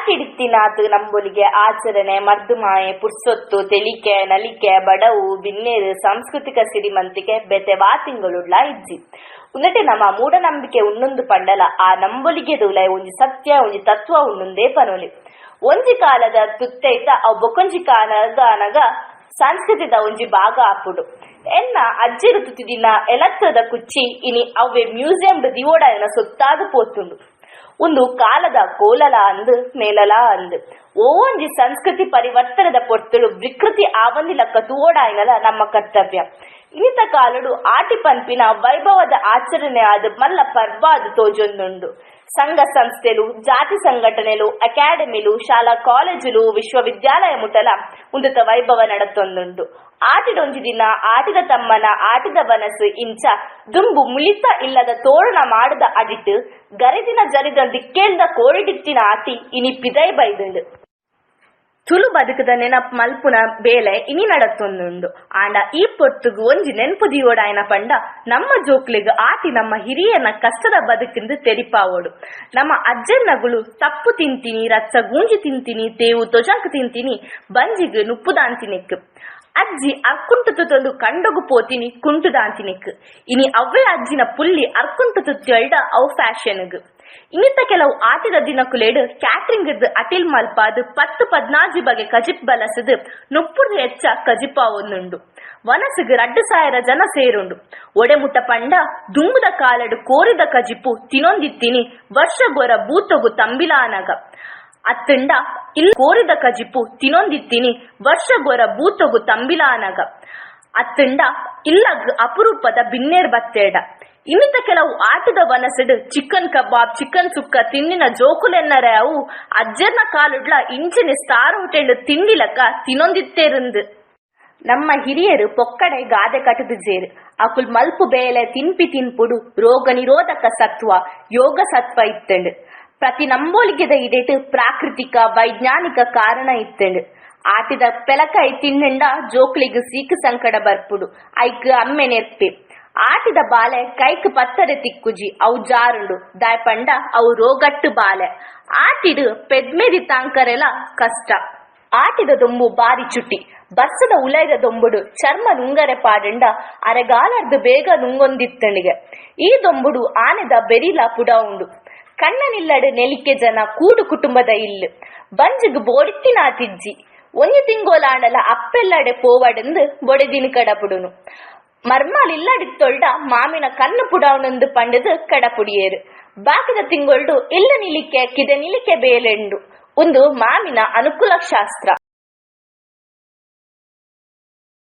ಆಟಿಡಿತ್ತಿನಾತು ನಂಬೊಲಿಗೆ ಆಚರಣೆ ಮರ್ದುಮಾಯೆ ಪುರ್ಸೊತ್ತು ತೆಲಿಕೆ ನಲಿಕೆ ಬಡವು ಬಿನ್ನೇರು ಸಾಂಸ್ಕೃತಿಕ ಸಿರಿಮಂತಿಕೆ ಬೆತೆವಾ ತಿಂಗಳುಳ್ಳ ಇಜ್ಜಿ ಉನ್ನಟೆ ನಮ್ಮ ಮೂಢನಂಬಿಕೆ ಉನ್ನೊಂದು ಪಂಡಲ ಆ ನಂಬೊಲಿಗೆ ದೂಲ ಒಂಜಿ ಸತ್ಯ ಒಂಜಿ ತತ್ವ ಉನ್ನೊಂದೇ ಪನೊಲಿ ಒಂಜಿ ಕಾಲದ ತುತ್ತೈತ ಅವು ಬೊಕೊಂಜಿ ಕಾಲದ ಸಂಸ್ಕೃತಿದ ಒಂಜಿ ಭಾಗ ಆಪುಡು ಎನ್ನ ಅಜ್ಜಿರು ತುತ್ತಿದಿನ ಎಲತ್ತದ ಕುಚ್ಚಿ ಇನಿ ಅವೇ ಮ್ಯೂಸಿಯಂ ದಿವೋಡನ ಸೊತ್ತಾದು ಪೋತುಂಡು ಒಂದು ಕಾಲದ ಕೋಲಲ ಅಂದು ಮೇಲಲ ಅಂದು ಒಂಜಿ ಸಂಸ್ಕೃತಿ ಪರಿವರ್ತನದ ಪೊರ್ತುಡು ವಿಕೃತಿ ಆವಂದಿಲ ಕತುವೋಡಾಯ್ನಲ ನಮ್ಮ ಕರ್ತವ್ಯ ಇನ್ನಿತ ಕಾಲಡು ಆಟಿ ಪಂಪಿನ ವೈಭವದ ಆಚರಣೆ ಆದ ಮಲ್ಲ ಪರ್ವಾದು ತೋಜೊಂದುಂಡು ಸಂಘ ಸಂಸ್ಥೆಲು ಜಾತಿ ಸಂಘಟನೆಲು ಅಕಾಡೆಮಿಲು ಶಾಲಾ ಕಾಲೇಜುಲು ವಿಶ್ವವಿದ್ಯಾಲಯ ಮುಟಲ ಉಂದುತ ವೈಭವ ನಡತೊಂದುಂಡು ಆಟಿಡೊಂಜಿ ದಿನ ಆಟಿದ ತಮ್ಮನ ಆಟಿದ ಬನಸು ಇಂಚ ದುಂಬು ಮುಳಿತ ಇಲ್ಲದ ತೋರಣ ಮಾಡದ ಅಡಿಟ್ಟು ಗರಿದಿನ ಜರಿದ ದಿಕ್ಕೇಳ್ದ ಕೋಳಿಡಿತ್ತಿನ ಆಟಿ ಇನಿ ಪಿದೈ ಬೈದುಂಡು ತುಳು ಬದುಕದ ನೆನಪು ಮಲ್ಪುನ ಬೇಲೆ ಇನಿ ನಡತೊಂದುಂಡು ಆಂಡ ಈ ಪೊರ್ತುಗು ಒಂಜಿ ನೆನಪು ದಿಯೋಡಾಯನ ಪಂಡ ನಮ್ಮ ಜೋಕ್ಲಿಗ್ ಆಟಿ ನಮ್ಮ ಹಿರಿಯನ ಕಷ್ಟದ ಬದುಕಿಂದು ತೆರಿಪಾವೋಡು ನಮ್ಮ ಅಜ್ಜನ್ನಗಳು ತಪ್ಪು ತಿಂತೀನಿ ರಚ್ಚ ಗೂಂಜಿ ತಿಂತೀನಿ ತೇವು ತೊಜಂಕ್ ತಿಂತೀನಿ ಬಂಜಿಗ್ ನುಪ್ಪುದಾಂತಿನಿಕ್ ಅಜ್ಜಿ ಅರ್ಕುಂಟು ತುತ್ತೊಂದು ಕಂಡೊಗು ಪೋತಿನಿ ಕುಂಟುದಾಂತಿನಿಕ್ ಇನಿ ಅವ್ವೇ ಅಜ್ಜಿನ ಪುಲ್ಲಿ ಅರ್ಕುಂಟು ತುತ್ತಿಯಲ್ಡ ಅವು ಫ್ಯಾಷನ್ಗ್ ಇನ್ನಿತ ಕೆಲವು ಆಟಿದ ದಿನಕುಲೇಡು ಕ್ಯಾಟ್ರಿಂಗ್ ಅಟಿಲ್ ಮಲ್ಪಾದು 10-14 ಬಗೆ ಕಜಿಪ್ ಬಲಸದು ನುಪ್ಪುಡು ಹೆಚ್ಚ ಕಜಿಪಾವೊಂದುಂಡು ವನಸಿಗ್ 2,000 ಜನ ಸೇರುಂಡು ಒಡೆಮುಟ್ಟ ಪಂಡ ದುಂಬುದ ಕಾಲಡು ಕೋರಿದ ಕಜಿಪು ತಿನೊಂದಿತ್ತಿನಿ ವರ್ಷಗೊರ ಬೂತೊಗು ತಂಬಿಲಾನಗ ಅತ್ತಂಡ ಇಲ್ಲ ಕೋರಿದ ಕಜಿಪು ತಿನೊಂದಿತ್ತಿನಿ ವರ್ಷಗೊರ ಬೂತೊಗು ತಂಬಿಲಾನಗ ಅತ್ತಂಡ ಇಲ್ಲಗ್ ಅಪರೂಪದ ಬಿನ್ನೇರ್ ಬತ್ತೇಡ ಇನ್ನಿತ ಕೆಲವು ಆಟದ ವನಸಡು ಚಿಕನ್ ಕಬಾಬ್ ಚಿಕನ್ ಸುಕ್ಕ ತಿನ್ನಿನ ಜೋಕುಲೆನ್ನರೆ ಅವು ಅಜ್ಜರ್ನ ಕಾಲುಡ್ಲ ಇಂಚಿನ ಸ್ಟಾರ್ ಹೋಟೆಲ್ ತಿಂಡಿಲಕ ತಿನೊಂದಿತ್ತೇರುಂದು ನಮ್ಮ ಹಿರಿಯರು ಪೊಕ್ಕಡೆ ಗಾದೆ ಕಟದು ಜೇರು ಅಕುಲ್ ಮಲ್ಪು ಬೇಲೆ ತಿನ್ಪಿ ತಿನ್ಪುಡು ರೋಗ ನಿರೋಧಕ ಸತ್ವ ಯೋಗ ಸತ್ವ ಇತ್ತಂಡು ಪ್ರತಿ ನಂಬೋಲಿಗೆದ ಇಡೇಟು ಪ್ರಾಕೃತಿಕ ವೈಜ್ಞಾನಿಕ ಕಾರಣ ಇತ್ತಂಡು ಆಟಿದ ಪೆಲಕೈ ತಿನ್ನಂಡ ಜೋಕ್ಲಿಗ್ ಸೀಕ್ ಸಂಕಟ ಬರ್ಪುಡು ಐಕ್ ಅಮ್ಮೆ ನೆರ್ಪೆ ಆಟಿದ ಬಾಲೆ ಕೈಕ್ ಪತ್ತರೆ ತಿಕ್ಕುಜಿ ಅವು ಜಾರುಂಡು ದಾಯ್ಪಂಡ ಅವು ರೋಗಟ್ಟು ಬಾಲೆ ಆಟಿಡು ಪೆದ್ಮೆದಿ ತಾಂಕರೆಲ ಕಷ್ಟ ಆಟಿದ ದೊಂಬು ಬಾರಿ ಚುಟ್ಟಿ ಬರ್ಸದ ಉಲೈದ ದೊಂಬುಡು ಚರ್ಮ ನುಂಗರೆ ಪಾಡಂಡ ಅರೆಗಾಲರ್ದು ಬೇಗ ನುಂಗೊಂದಿತ್ತಣಿಗೆ ಈ ದೊಂಬುಡು ಆನೆದ ಬೆರಿಲ ಪುಡ ಉಂಡು ಕಣ್ಣನಿಲ್ಲಡೆ ನೆಲಿಕೆ ಜನ ಕೂಡು ಕುಟುಂಬದ ಇಲ್ಲು ಬಂಜಿಗ್ ಬೋಡಿತ್ತಿನಾತಿಜ್ಜಿ ಒಂಜಿ ತಿಂಗೋಲಾಂಡಲ ಅಪ್ಪೆಲ್ಲಡೆ ಪೋವಡೆಂದು ಬೊಡೆದಿನ ಕಡಪುಡುನು ಮರ್ಮಾಲಿಲ್ಲಡಿತ್ತೊಳ್ಡ ಮಾಮಿನ ಕಣ್ಣು ಪುಡವನೊಂದು ಪಂಡದು ಕಡಪುಡಿಯೇರು ಬಾಕಿದ ತಿಂಗೊಳ್ಡು ಇಲ್ಲ ನಿಲಿಕೆ ಕಿದ ನಿಲಿಕೆ ಬೇಲೆಂಡು ಒಂದು ಮಾಮಿನ ಅನುಕೂಲ ಶಾಸ್ತ್ರ.